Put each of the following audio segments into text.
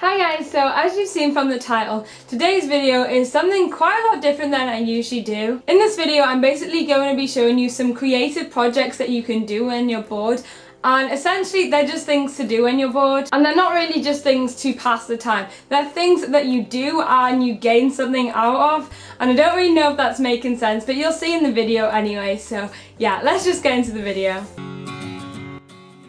Hi guys, so as you've seen from the title, today's video is something quite a lot different than I usually do. In this video I'm basically going to be showing you some creative projects that you can do when you're bored, and essentially they're just things to do when you're bored, and they're not really just things to pass the time. They're things that you do and you gain something out of, and I don't really know if that's making sense, but you'll see in the video anyway. So yeah, let's just get into the video.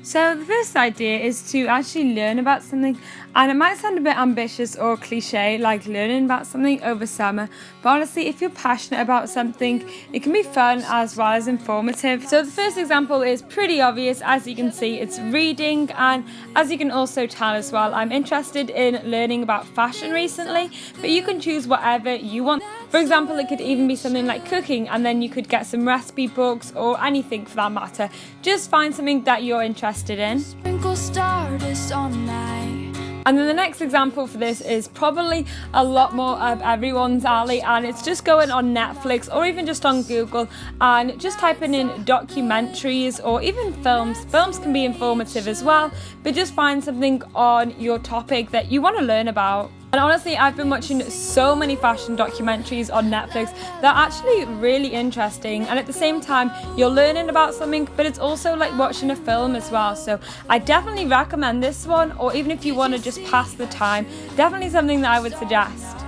So the first idea is to actually learn about something, and it might sound a bit ambitious or cliche, like learning about something over summer, but honestly if you're passionate about something it can be fun as well as informative. So the first example is pretty obvious. As you can see, it's reading, and as you can also tell as well, I'm interested in learning about fashion recently, but you can choose whatever you want. For example, it could even be something like cooking, and then you could get some recipe books or anything for that matter. Just find something that you're interested in. And then the next example for this is probably a lot more up everyone's alley, and it's just going on Netflix or even just on Google and just typing in documentaries or even films. Films can be informative as well, but just find something on your topic that you want to learn about. And honestly, I've been watching so many fashion documentaries on Netflix. They're actually really interesting, and at the same time you're learning about something, but it's also like watching a film as well. So I definitely recommend this one, or even if you want to just pass the time, definitely something that I would suggest.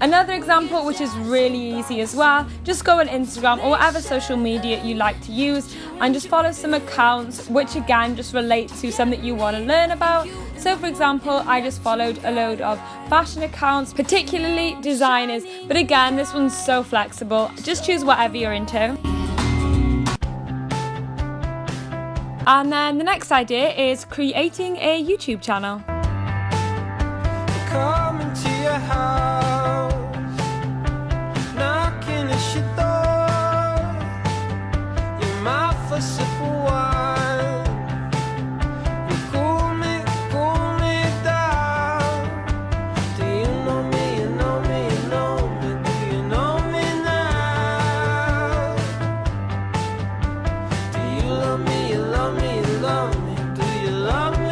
Another example, which is really easy as well, just go on Instagram or whatever social media you like to use and just follow some accounts which again just relate to something you want to learn about. So for example, I just followed a load of fashion accounts, particularly designers, but again this one's so flexible, just choose whatever you're into. And then the next idea is creating a YouTube channel. Coming to your house, knocking at your door, your mouth a sip of wine, you cool me down. Do you know me, you know me, you know me, do you know me now? Do you love me, you love me, you love me, do you love me?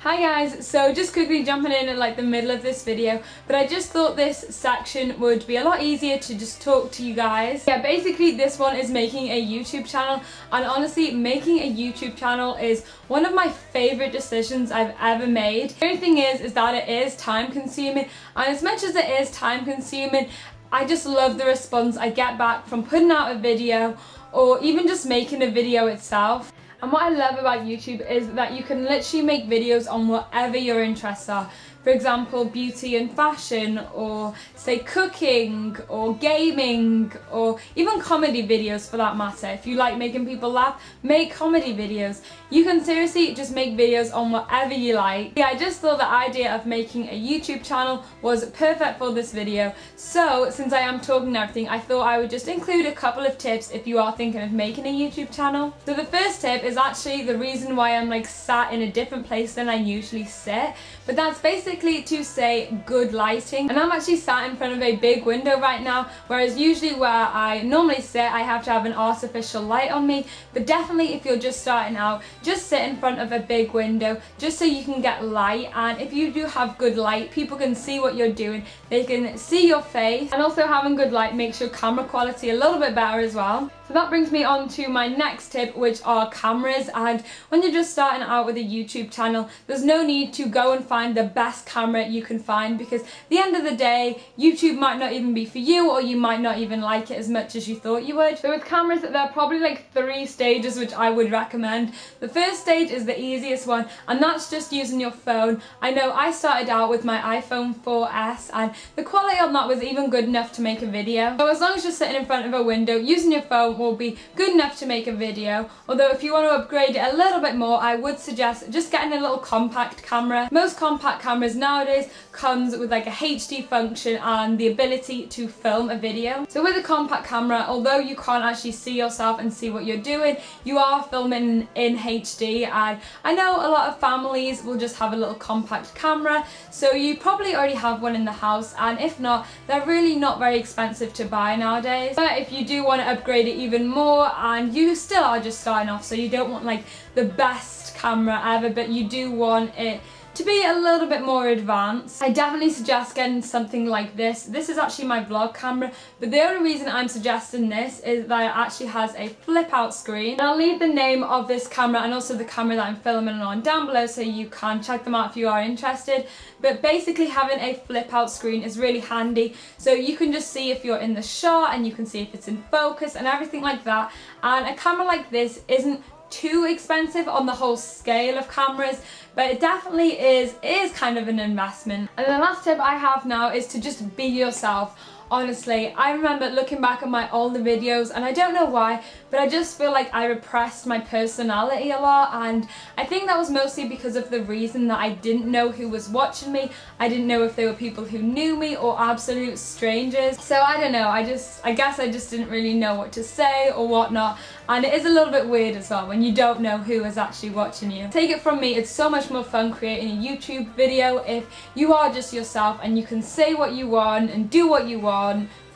Hi guys, so just quickly jumping in at like the middle of this video, but I just thought this section would be a lot easier to just talk to you guys. Yeah, basically this one is making a YouTube channel, and honestly making a YouTube channel is one of my favorite decisions I've ever made. The only thing is that it is time consuming, and as much as it is time consuming, I just love the response I get back from putting out a video or even just making a video itself. And what I love about YouTube is that you can literally make videos on whatever your interests are. For example, beauty and fashion, or say cooking, or gaming, or even comedy videos for that matter. If you like making people laugh, make comedy videos. You can seriously just make videos on whatever you like. Yeah, I just thought the idea of making a YouTube channel was perfect for this video. So since I am talking and everything, I thought I would just include a couple of tips if you are thinking of making a YouTube channel. So the first tip is actually the reason why I'm like sat in a different place than I usually sit, but that's basically to say good lighting. And I'm actually sat in front of a big window right now, whereas usually where I normally sit I have to have an artificial light on me. But definitely if you're just starting out, just sit in front of a big window just so you can get light, and if you do have good light, people can see what you're doing, they can see your face, and also having good light makes your camera quality a little bit better as well. So that brings me on to my next tip, which are cameras. And when you're just starting out with a YouTube channel, there's no need to go and find the best camera you can find, because at the end of the day YouTube might not even be for you, or you might not even like it as much as you thought you would. So with cameras, there are probably like 3 stages which I would recommend. The first stage is the easiest one, and that's just using your phone. I know I started out with my iPhone 4S, and the quality on that was even good enough to make a video. So as long as you're sitting in front of a window, using your phone will be good enough to make a video. Although if you want to upgrade it a little bit more, I would suggest just getting a little compact camera. Most compact cameras cameras nowadays comes with like a HD function and the ability to film a video. So with a compact camera, although you can't actually see yourself and see what you're doing, you are filming in HD, and I know a lot of families will just have a little compact camera, so you probably already have one in the house, and if not, they're really not very expensive to buy nowadays. But if you do want to upgrade it even more and you still are just starting off, so you don't want like the best camera ever, but you do want it to be a little bit more advanced, I definitely suggest getting something like this. This is actually my vlog camera, but the only reason I'm suggesting this is that it actually has a flip out screen. And I'll leave the name of this camera and also the camera that I'm filming on down below so you can check them out if you are interested. But basically having a flip out screen is really handy, so you can just see if you're in the shot and you can see if it's in focus and everything like that. And a camera like this isn't too expensive on the whole scale of cameras, but it definitely is kind of an investment. And the last tip I have now is to just be yourself. Honestly, I remember looking back at my older videos, and I don't know why, but I just feel like I repressed my personality a lot, and I think that was mostly because of the reason that I didn't know who was watching me. I didn't know if they were people who knew me or absolute strangers. So I don't know, I guess I just didn't really know what to say or whatnot, and it is a little bit weird as well when you don't know who is actually watching you. Take it from me, it's so much more fun creating a YouTube video if you are just yourself and you can say what you want and do what you want.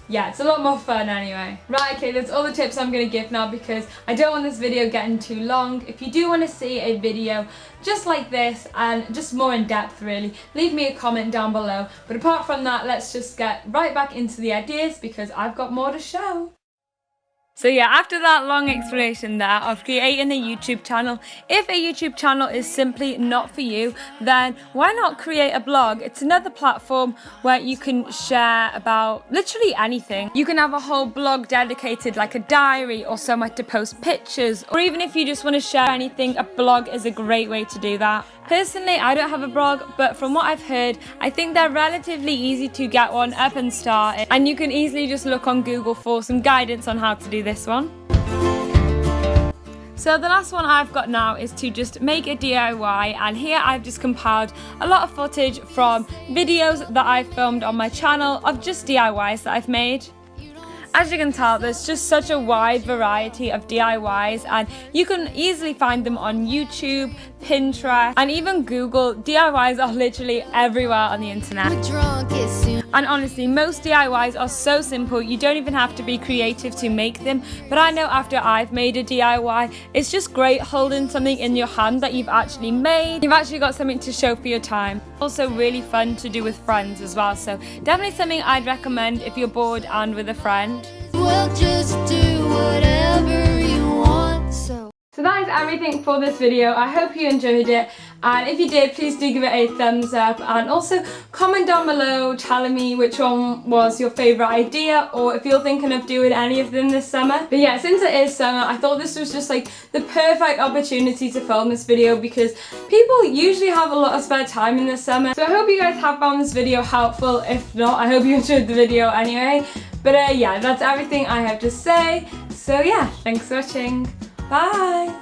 Yeah, it's a lot more fun anyway. Right, okay, that's all the tips I'm going to give now because I don't want this video getting too long. If you do want to see a video just like this and just more in depth really, leave me a comment down below. But apart from that, let's just get right back into the ideas because I've got more to show. So yeah, after that long explanation there of creating a YouTube channel, if a YouTube channel is simply not for you, then why not create a blog? It's another platform where you can share about literally anything. You can have a whole blog dedicated, like a diary or somewhere to post pictures, or even if you just want to share anything, a blog is a great way to do that. Personally, I don't have a blog, but from what I've heard, I think they're relatively easy to get one up and start, and you can easily just look on Google for some guidance on how to do this one. So the last one I've got now is to just make a DIY, and here I've just compiled a lot of footage from videos that I've filmed on my channel of just DIYs that I've made. As you can tell, there's just such a wide variety of DIYs, and you can easily find them on YouTube, Pinterest, and even Google. DIYs are literally everywhere on the internet. And honestly, most DIYs are so simple, you don't even have to be creative to make them. But I know after I've made a DIY, it's just great holding something in your hand that you've actually made. You've actually got something to show for your time. Also really fun to do with friends as well, so definitely something I'd recommend if you're bored and with a friend. Well, just do whatever you want. So that is everything for this video. I hope you enjoyed it, and if you did, please do give it a thumbs up, and also comment down below telling me which one was your favourite idea, or if you're thinking of doing any of them this summer. But yeah, since it is summer, I thought this was just like the perfect opportunity to film this video because people usually have a lot of spare time in the summer. So I hope you guys have found this video helpful. If not, I hope you enjoyed the video anyway. But yeah, that's everything I have to say. So yeah, thanks for watching. Bye!